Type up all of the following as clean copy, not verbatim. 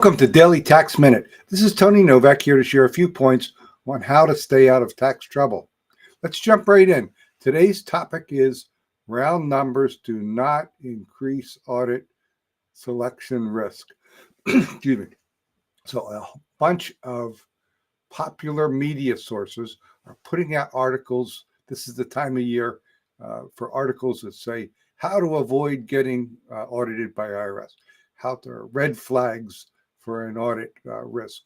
Welcome to Daily Tax Minute. This is Tony Novak here to share a few points on how to stay out of tax trouble. Let's jump right in. Today's topic is round numbers do not increase audit selection risk. Excuse me. So a bunch of popular media sources are putting out articles. This is the time of year for articles that say how to avoid getting audited by IRS, how to red flags for an audit risk.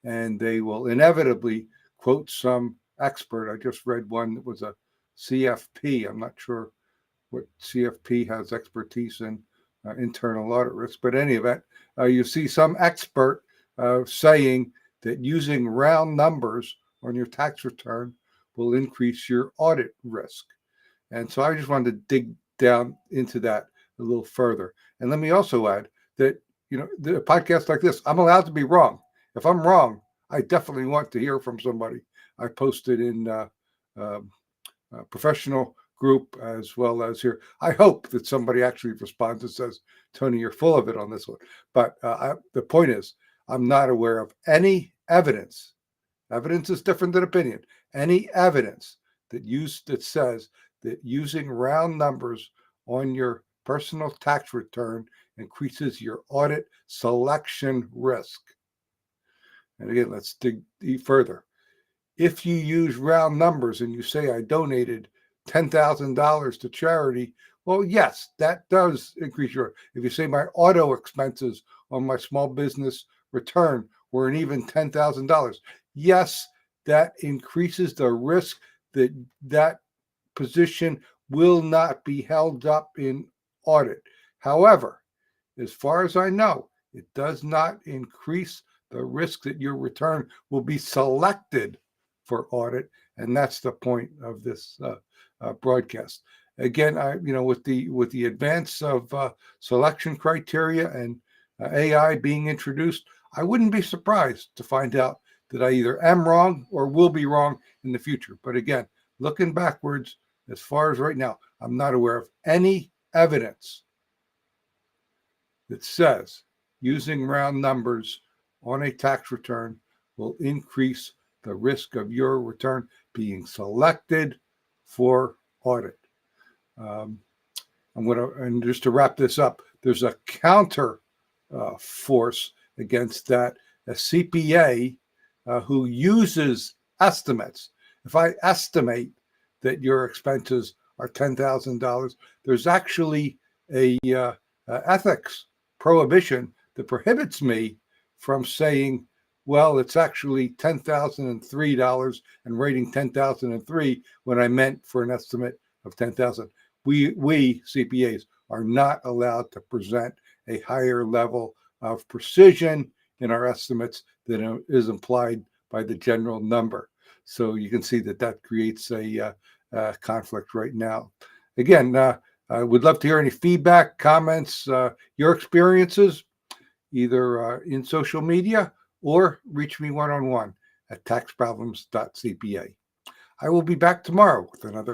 And they will inevitably quote some expert. I just read one that was a CFP. I'm not sure what CFP has expertise in internal audit risk, but in any event, you see some expert saying that using round numbers on your tax return will increase your audit risk. And so I just wanted to dig down into that a little further. And let me also add that the podcast like this, I'm allowed to be wrong. If I'm wrong, I definitely want to hear from somebody. I posted in a professional group as well as here. I hope that somebody actually responds and says, Tony, you're full of it on this one. But the point is, I'm not aware of any evidence. Evidence is different than opinion. Any evidence that says that using round numbers on your personal tax return increases your audit selection risk. And again, let's dig further. If you use round numbers and you say I donated $10,000 to charity, well, yes, that does increase your. If you say my auto expenses on my small business return were an even $10,000, yes, that increases the risk that that position will not be held up in audit. However, as far as I know, it does not increase the risk that your return will be selected for audit, and that's the point of this broadcast. Again, with the advance of selection criteria and AI being introduced, I wouldn't be surprised to find out that I either am wrong or will be wrong in the future. But again, looking backwards, as far as right now, I'm not aware of any evidence that says using round numbers on a tax return will increase the risk of your return being selected for audit. And just to wrap this up, there's a counter force against that, a CPA who uses estimates. If I estimate that your expenses are $10,000, there's actually a ethics prohibition that prohibits me from saying, well, it's actually $10,003 and rating 10,003 when I meant for an estimate of 10,000. We CPAs are not allowed to present a higher level of precision in our estimates than is implied by the general number. So you can see that creates a conflict right now. Again, I would love to hear any feedback, comments, your experiences, either in social media or reach me one-on-one at taxproblems.cpa. I will be back tomorrow with another